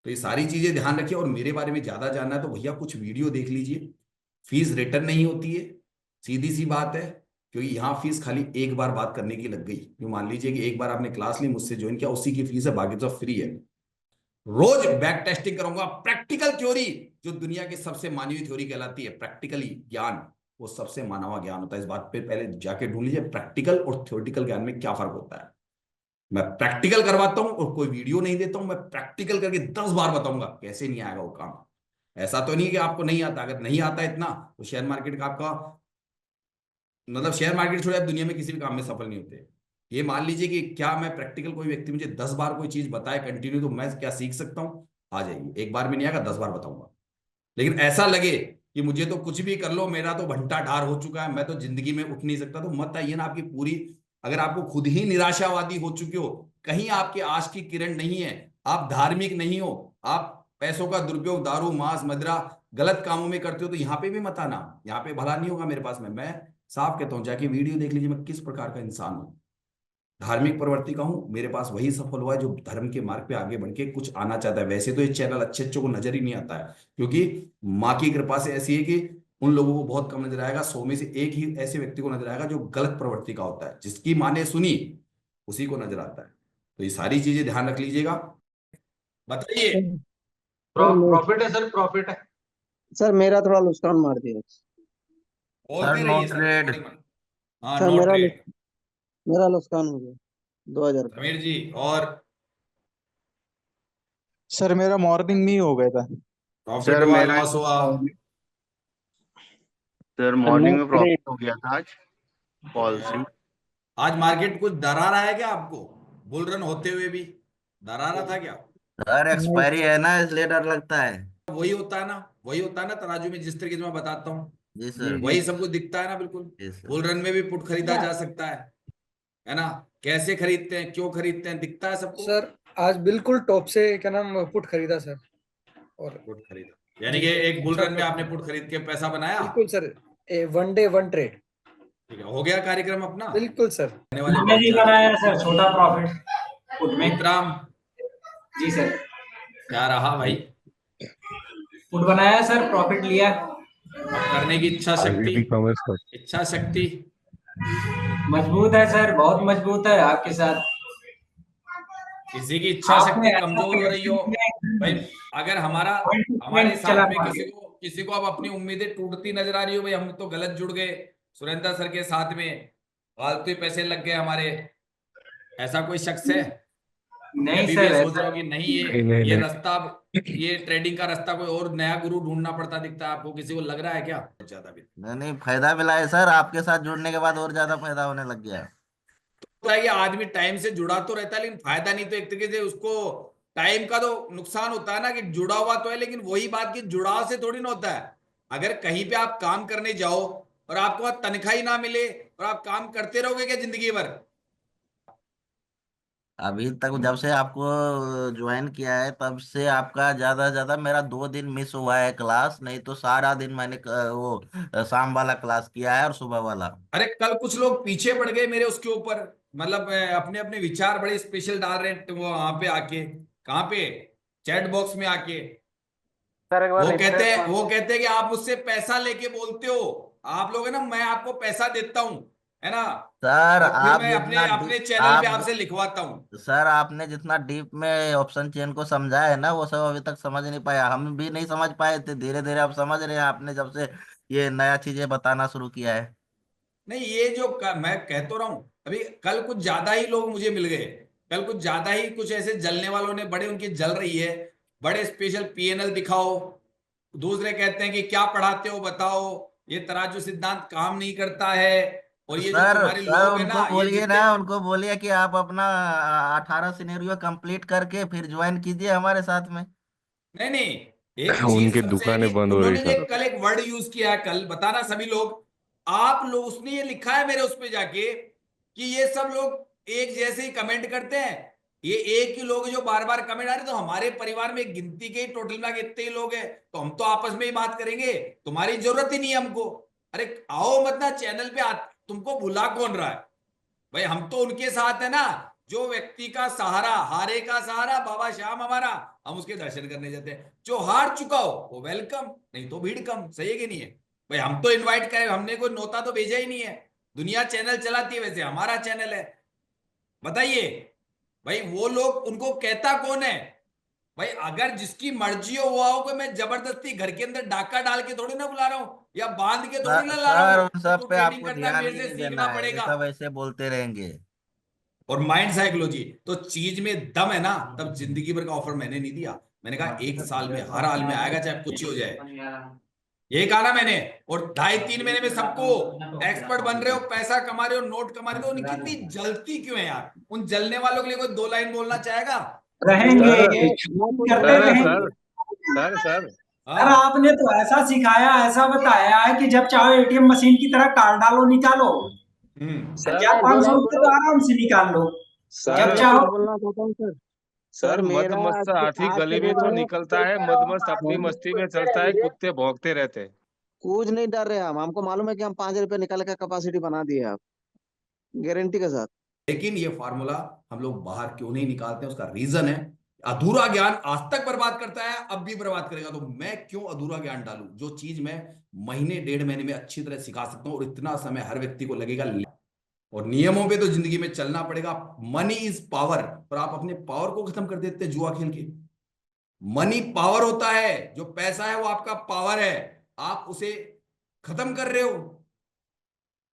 तो ये सारी चीजें ध्यान रखिए। और मेरे बारे में ज्यादा जानना है तो भैया कुछ वीडियो देख लीजिए। फीस रिटर्न नहीं होती है, सीधी सी बात है। क्योंकि यहाँ फीस खाली एक बार बात करने की लग गई। जो मान लीजिए कि एक बार आपने क्लास ली, मुझसे ज्वाइन किया, उसी की फीस है, बाकी तो फ्री है। रोज बैक टेस्टिंग करूंगा, प्रैक्टिकल थ्योरी, जो दुनिया की सबसे मानी हुई थ्योरी कहलाती है, प्रैक्टिकली ज्ञान, वो सबसे माना हुआ ज्ञान होता है। इस बात पे पहले जाके ढूंढ लीजिए प्रैक्टिकल और थ्योरेटिकल ज्ञान में क्या फर्क होता है। मैं प्रैक्टिकल करवाता हूं और कोई वीडियो नहीं देता हूं। मैं प्रैक्टिकल करके 10 बार बताऊंगा कैसे नहीं आएगा वो काम। ऐसा तो नहीं कि आपको नहीं आता। अगर नहीं आता इतना तो शेयर मार्केट का आपका मतलब, शेयर मार्केट छोड़े, आप दुनिया में किसी भी काम में सफल नहीं होते। ये मान लीजिए कि क्या मैं प्रैक्टिकल, कोई व्यक्ति मुझे 10 बार कोई चीज बताए कंटिन्यू, तो मैं क्या सीख सकता हूँ? आ जाएगी। एक बार में नहीं आएगा, 10 बार बताऊंगा। लेकिन ऐसा लगे कि मुझे तो कुछ भी कर लो, मेरा तो घंटा ढार हो चुका है, मैं तो जिंदगी में उठ नहीं सकता, तो मत आइए ना। आपकी पूरी, अगर आपको खुद ही निराशावादी हो चुके हो, कहीं आपके आश की किरण नहीं है, आप धार्मिक नहीं हो, आप पैसों का दुरुपयोग दारू मांस मदिरा गलत कामों में करते हो, तो यहाँ पे भी मत आना। यहाँ पे भला नहीं होगा मेरे पास में। मैं साफ कहता हूँ, जाके वीडियो देख लीजिए मैं किस प्रकार का इंसान हूँ। धार्मिक प्रवृत्ति का हूं। मेरे पास वही सफल हुआ है जो धर्म के मार्ग पे आगे बढ़ के कुछ आना चाहता है। वैसे तो ये चैनल अच्छे अच्छे को नजर ही नहीं आता है, क्योंकि माँ की कृपा से ऐसी है कि उन लोगों को बहुत कम नजर आएगा। 100 में से एक ही ऐसे व्यक्ति को नजर आएगा जो गलत प्रवृत्ति का होता है। जिसकी माँ ने सुनी उसी को नजर आता है। तो ये सारी चीजें ध्यान रख लीजिएगा। बताइए। सर मैं प्रॉफिट है सर, प्रॉफिट है। सर मेरा थोड़ा नुकसान मार दिया। सर बोलते नो रहिए सर, ट्रेड। रिकॉर्डिंग में। हाँ, सर नो मेरा ट्रेड। मेरा नुकसान हो गया 2,000 का। समीर जी। और सर मेरा मॉर्निंग में ही हो गया था। प्रॉफिट सर हुआ, मेरा लॉस हुआ? सर सर नो मॉर्निंग में ट्रेड। प्रॉफिट हो गया था आज कॉल से। आज मार्केट कुछ डरा रहा है क्या आपको? बुल रन होते हुए भी डरा रहा था क्या? सर नहीं एक्सपायरी है ना, इसलिए डर लगता है। वही होता है ना, वही होता है ना तराजू में, जिस तरीके से मैं बताता हूँ जी जी सर। जी। वही सबको दिखता है ना, बिल्कुल। जी सर। बुल रन में भी पुट खरीदा जा सकता है ना? कैसे खरीदते हैं, क्यों खरीदते हैं, दिखता है सबको। सर आज बिल्कुल टॉप से क्या नाम पुट खरीदा सर। और पुट खरीदा यानी जी कि सर, एक बुल अच्छा रन में आपने प्रॉफिट। पुट खरीद के पैसा बनाया। बिल्कुल sir, one day one trade. ठीक है, हो गया कार्यक्रम अपना। बिल्कुल सर। आने वाले हमने बहुत भी ज्यादा बनाया हैं। है सर छोटा प्रॉफिट फुट में। मोहितराम, जी सर। क्या रहा भाई? फुट बनाया है सर, प्रॉफिट लिया। अब करने की इच्छा शक्ति, आईआईटी कॉमर्स का। इच्छा शक्ति। मजबूत है सर, बहुत मजबूत है आपके साथ। किसी की इच्छा आपने शक्ति ऐसा कमजोर हो रही प्रेडिक्शन हो किया भाई, है, अगर हमारा हमारे 20% चला साथ में मार्केट। किसी को अब अपनी उम्मीदें टूटती नजर आ रही हो, भाई हम तो गलत जुड़ गए सुरेंद्र सर के साथ में, फालतू ही पैसे लग गए हमारे, ऐसा कोई शख्स है? कि नहीं अभी भी ये सर सोच ऐसा रहे हो कि नहीं, नहीं नहीं ये नहीं। रास्ता, ये ट्रेडिंग का रास्ता कोई और नया गुरु ढूंढना पड़ता दिखता है आपको? किसी को लग रहा है क्या ज्यादा भी? नहीं नहीं, फायदा मिला है सर, आपके साथ जुड़ने के बाद और ज्यादा फायदा होने लग गया है। होता है कि आदमी टाइम से जुड़ा तो रहता है, लेकिन फायदा नहीं, तो एक तरीके से उसको टाइम का तो नुकसान होता है ना, कि जुड़ा हुआ तो है, लेकिन वही बात कि जुड़ाव से थोड़ी ना होता है। अगर कहीं पे आप काम करने जाओ और आपको वहां तनख्वाही ना मिले और आप काम करते रहोगे क्या जिंदगी भर? अभी तक जब से आपको ज्वाइन किया है तब से आपका ज्यादा से ज्यादा मेरा 2 दिन मिस हुआ है क्लास, नहीं तो सारा दिन मैंने वो शाम वाला क्लास किया है और सुबह वाला। अरे कल कुछ लोग पीछे पड़ गए मेरे उसके ऊपर, मतलब अपने अपने विचार बड़े स्पेशल डाल रहे हैं, तो वो वहां पे आके, कहाँ पे, चैट बॉक्स में आके सर एक बार रिफ्रेश मार वो दो। कहते हैं कि आप मुझसे पैसा लेके बोलते हो। आप लोग है ना, मैं आपको पैसा देता हूं, है ना? सर और फिर आप मैं जितना अपने अपने चैनल पे आपसे लिखवाता हूं। सर आपने जितना डीप में ऑप्शन चेन को समझा है ना, वो सब अभी तक समझ नहीं पाया, हम भी नहीं समझ पाए थे। धीरे धीरे अब समझ रहे हैं, आपने जब से ये नया चीजें बताना शुरू किया है। नहीं, ये जो मैं कह तो रहा हूं, अभी कल कुछ ज्यादा ही लोग मुझे मिल गए। कल कुछ ज्यादा ही कुछ ऐसे जलने वालों ने, बड़े उनकी जल रही है, बड़े स्पेशल पीएनएल दिखाओ। दूसरे कहते हैं कि क्या पढ़ाते हो बताओ, ये तराजू सिद्धांत काम नहीं करता है। और ये जो सर तुम्हारे सर लोग हैं उनको ना, ये बोलिए ना, जितने, उनको बोलिए कि आप अपना 18 सिनेरियो कंप्लीट करके फिर ज्वाइन कीजिए हमारे साथ में। नहीं नहीं, एक चीज उनकी सबसे है कि दुकानें बंद हो रही उन्होंने सर। कल एक वर्ड यूज किया है, कल बताना सभी लोग, आप लोग, उसने ये लिखा है मेरे उस पे जाके कि ये सब लोग एक जैसे ही कमेंट करते हैं। ये एक ही लोग जो बार बार कमेंट आ रहे, तो हमारे परिवार में गिनती के ही टोटल में कितने ही लोग हैं, तो हम तो आपस में ही बात करेंगे, तुम्हारी जरूरत ही नहीं है हमको। अरे आओ मत ना चैनल पे तुमको भुला कौन रहा है भाई? हम तो उनके साथ है ना, जो व्यक्ति का सहारा, हारे का सहारा बाबा श्याम हमारा, हम उसके दर्शन करने जाते हैं। जो हार चुका हो वो वेलकम, नहीं तो भीड़ कम। सही है कि नहीं है भाई? हम तो इनवाइट करें, हमने कोई नोता तो भेजा ही नहीं है। दुनिया चैनल चलाती है, वैसे हमारा चैनल है। बताइए भाई, वो लोग, उनको कहता कौन है भाई? अगर जिसकी मर्जी हो वो आओ, कोई मैं जबरदस्ती घर के अंदर डाका डाल के थोड़ी ना बुला रहा हूं, या बांध के थोड़ी ना ला रहा सर हूं। उन तो सब पे ट्रेडिंग आपको करता है, ध्यान मेरे ही से नहीं देना सीखना है, ये पड़ेगा। सब ऐसे बोलते रहेंगे। और माइंड साइकोलॉजी, तो चीज में दम है ना, तब जिंदगी भर का ऑफर मैंने नहीं दिया। मैंने कहा 1 साल में हर हाल में आएगा, चाहे कुछ ही हो जाए। ये कहा ना मैंने। और 2.5-3 महीने में सबको एक्सपर्ट बन रहे हो, पैसा कमा रहे हो, नोट कमा रहे हो। उनकी इतनी जलती क्यों है यार? उन जलने वालों के लिए कोई 2 लाइन बोलना चाहेगा? रहेंगे, करते सर रहेंगे। सर सर सर सर हाँ, आपने तो ऐसा सिखाया, ऐसा बताया है कि जब चाहो एटीएम मशीन की तरह कार्ड डालो, निकालो। सर 1000-500 रुपए तो आराम से निकाल लो सर जब मैं चाहो। कुछ बोलना चाहता हूँ सर। सर मेरा मदमस्त आज हाथी आज गली के में डेट तो में निकलता है, मदमस्त अपनी मस्ती में चलता है, कुत्ते भौंकते रहते हैं। कुछ नहीं डर रहे हम। हमको मालूम है कि हम 5 रुपए निकाल के कैपेसिटी बना दिए आप, गारंटी के साथ। लेकिन ये फार्मूला हम लोग बाहर क्यों नहीं निकालते हैं? उसका रीजन है, अधूरा ज्ञान आज तक बर्बाद करता है, अब भी बर्बाद करेगा। तो मैं क्यों अधूरा ज्ञान डालूं? जो चीज मैं महीने 1.5 महीने में अच्छी तरह सिखा सकता हूं, और इतना समय हर व्यक्ति को लगेगा। और नियमों पे तो जिंदगी में चलना पड़ेगा। मनी इज पावर, और आप अपने पावर को खत्म कर देते हैं जुआ खेल के। मनी पावर होता है, जो पैसा है वो आपका पावर है, आप उसे खत्म कर रहे हो।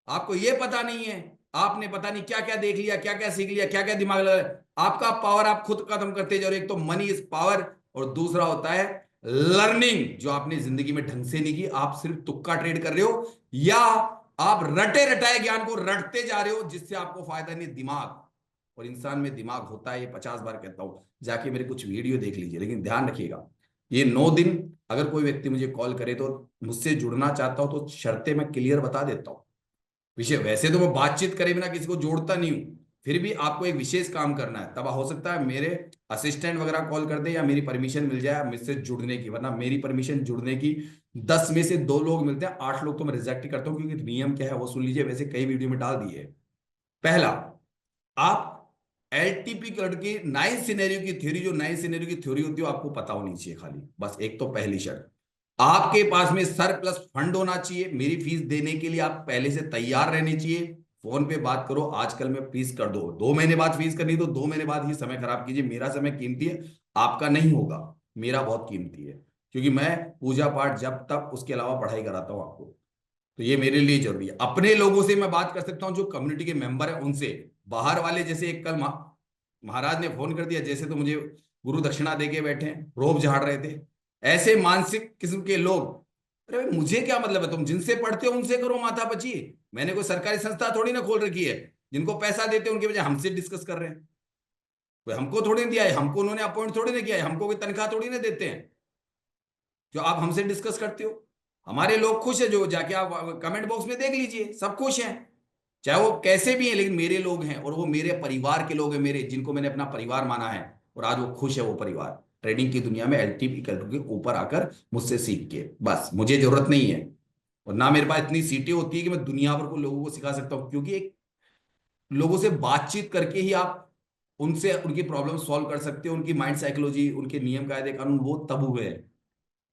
आपको ये पता नहीं है, आपने पता नहीं क्या क्या देख लिया, क्या क्या सीख लिया, क्या क्या दिमाग लगा। आपका पावर आप खुद खत्म करते जा रहे हो। एक तो मनी इज पावर, और दूसरा होता है लर्निंग, जो आपने जिंदगी में ढंग से नहीं की। आप सिर्फ तुक्का ट्रेड कर रहे हो, या आप रटे रटाए ज्ञान को रटते जा रहे हो, जिससे आपको फायदा नहीं। दिमाग, और इंसान में दिमाग होता है, ये 50 बार कहता हूं, जाके मेरे कुछ वीडियो देख लीजिए। लेकिन ध्यान रखिएगा, ये 9 दिन अगर कोई व्यक्ति मुझे कॉल करे तो मुझसे जुड़ना चाहता हूं, तो शर्तें मैं क्लियर बता देता हूं। विषय वैसे तो मैं बातचीत करे बिना किसी को जोड़ता नहीं हूं, फिर भी आपको एक विशेष काम करना है, तब हो सकता है मेरे असिस्टेंट वगैरह कॉल कर दे, या मेरी परमिशन मिल जाए मुझसे जुड़ने की। वरना मेरी परमिशन जुड़ने की 10 में से 2 लोग मिलते हैं, 8 लोग तो मैं रिजेक्ट ही करता हूं। क्योंकि नियम क्या है वो सुन लीजिए, वैसे कई वीडियो में डाल दिए। पहला, आप एलटीपी कट की 9 सिनेरियो की थ्योरी, जो 9 सिनेरियो की थ्योरी होती है आपको पता होनी चाहिए खाली, बस। एक तो पहली शर्त, आपके पास में सर प्लस फंड होना चाहिए। मेरी फीस देने के लिए आप पहले से तैयार रहने चाहिए। फोन पे बात करो, आजकल में फीस कर दो। 2 महीने बाद फीस करनी तो 2 महीने बाद ही समय खराब कीजिए। मेरा समय कीमती है, आपका नहीं होगा, मेरा बहुत कीमती है। क्योंकि मैं पूजा पाठ जब तक, उसके अलावा पढ़ाई कराता हूं आपको, तो ये मेरे लिए जरूरी है। अपने लोगों से मैं बात कर सकता हूं, जो कम्युनिटी के मेंबर है उनसे। बाहर वाले, जैसे एक कल महाराज ने फोन कर दिया, जैसे तो मुझे गुरु दक्षिणा दे के बैठे हैं, रोब झाड़ रहे थे। ऐसे मानसिक किस्म के लोग, अरे भाई मुझे क्या मतलब है? तुम जिनसे पढ़ते हो उनसे करो माथा पची। मैंने कोई सरकारी संस्था थोड़ी ना खोल रखी है। जिनको पैसा देते हैं उनके बजाय हमसे डिस्कस कर रहे हैं। कोई हमको थोड़ी ना दिया है, हमको उन्होंने अपॉइंट थोड़ी ना किया है, हमको कोई तनख्वाह थोड़ी ना देते हैं जो आप हमसे डिस्कस करते हो। हमारे लोग खुश है, जो जाके आप कमेंट बॉक्स में देख लीजिए, सब खुश हैं, चाहे वो कैसे भी हैं, लेकिन मेरे लोग हैं, और वो मेरे परिवार के लोग हैं, मेरे जिनको मैंने अपना परिवार माना है। और आज वो खुश है, वो परिवार ट्रेडिंग की दुनिया में एलटीपी के ऊपर आकर मुझसे सीख के। बस मुझे जरूरत नहीं है, और ना मेरे पास इतनी सीटें होती है कि मैं दुनिया भर को लोगों को सिखा सकता हूँ। क्योंकि एक लोगों से बातचीत करके ही आप उनसे उनकी प्रॉब्लम सॉल्व कर सकते हो। उनकी माइंड साइकोलॉजी, उनके नियम कायदे कानून वो तब हुए हैं।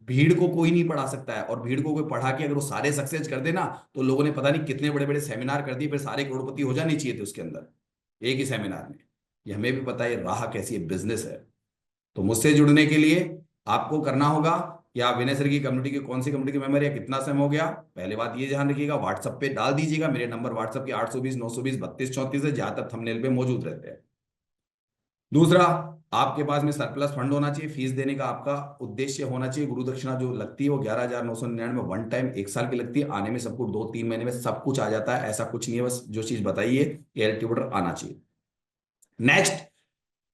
भीड़ को कोई नहीं पढ़ा सकता है, और भीड़ को कोई पढ़ा के अगर वो सारे सक्सेस कर देना, तो लोगों ने पता नहीं कितने बड़े बड़े सेमिनार कर दिए, फिर सारे करोड़पति हो जाने चाहिए थे उसके अंदर, एक ही सेमिनार में। ये हमें भी पता है राह कैसी है, बिजनेस है। तो मुझसे जुड़ने के लिए आपको करना होगा कि आप विनय सर की कम्युनिटी के कौन सी कम्युनिटी के मेंबर है, कितना समय हो गया। पहले बात ये ध्यान रखिएगा, व्हाट्सएप पे डाल दीजिएगा। मेरे नंबर व्हाट्सएप के 820-920-3234 है, जहां तक थंबनेल पे मौजूद रहते हैं। दूसरा, आपके पास में सरप्लस फंड होना चाहिए। फीस देने का आपका उद्देश्य होना चाहिए। गुरु दक्षिणा जो लगती है वो 11,999 वन टाइम 1 साल की लगती है। आने में सब कुछ 2-3 महीने में सब कुछ आ जाता है, ऐसा कुछ नहीं है। बस जो चीज बताइए, एयर आना चाहिए। नेक्स्ट,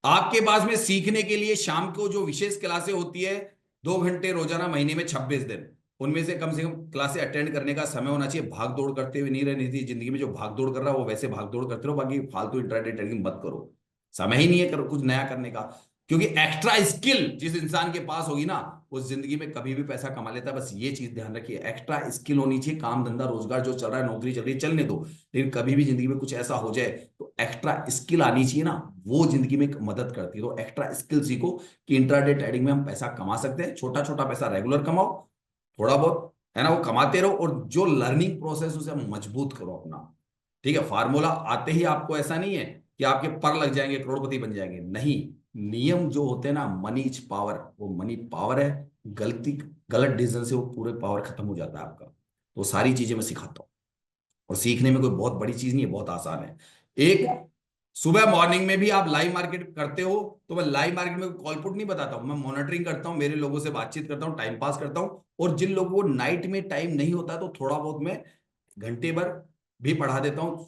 आपके पास में सीखने के लिए शाम को जो विशेष क्लासें होती है, 2 घंटे रोजाना, महीने में 26 दिन, उनमें से कम क्लासें अटेंड करने का समय होना चाहिए। भाग दौड़ करते हुए नहीं रहनी थी जिंदगी में। जो भाग दौड़ कर रहा है वो वैसे भाग दौड़ करते रहो, बाकी फालतू इंट्राडे ट्रेडिंग मत करो। समय ही नहीं है कुछ नया करने का। क्योंकि एक्स्ट्रा स्किल जिस इंसान के पास होगी ना, वो जिंदगी में कभी भी पैसा कमा लेता है। बस ये चीज ध्यान रखिए, एक्स्ट्रा स्किल होनी चाहिए। काम धंधा रोजगार जो चल रहा है, नौकरी चल रही है, चलने दो, लेकिन कभी भी जिंदगी में कुछ ऐसा हो जाए तो एक्स्ट्रा स्किल आनी चाहिए ना, वो जिंदगी में मदद करती है। तो एक्स्ट्रा स्किल सीखो कि इंट्राडे ट्रेडिंग में हम पैसा कमा सकते हैं। छोटा छोटा पैसा रेगुलर कमाओ, थोड़ा बहुत है ना वो कमाते रहो, और जो लर्निंग प्रोसेस उसे मजबूत करो अपना। ठीक है, फार्मूला आते ही आपको ऐसा नहीं है कि आपके पर लग जाएंगे, करोड़पति बन जाएंगे, नहीं। नियम जो होते हैं ना, मनी इज पावर, वो मनी पावर है। गलत डिसीजन से वो पूरे पावर खत्म हो जाता है आपका। तो सारी चीजें मैं सिखाता हूँ, और सीखने में कोई बहुत बड़ी चीज नहीं है, बहुत आसान है। एक, सुबह मॉर्निंग में भी आप लाइव मार्केट करते हो तो मैं लाइव मार्केट में कॉल पुट नहीं बताता हूं, मैं मॉनिटरिंग करता हूं, मेरे लोगों से बातचीत करता हूं, टाइम पास करता हूं। और जिन लोगों को नाइट में टाइम नहीं होता तो थोड़ा बहुत मैं घंटे भर भी पढ़ा देता हूँ।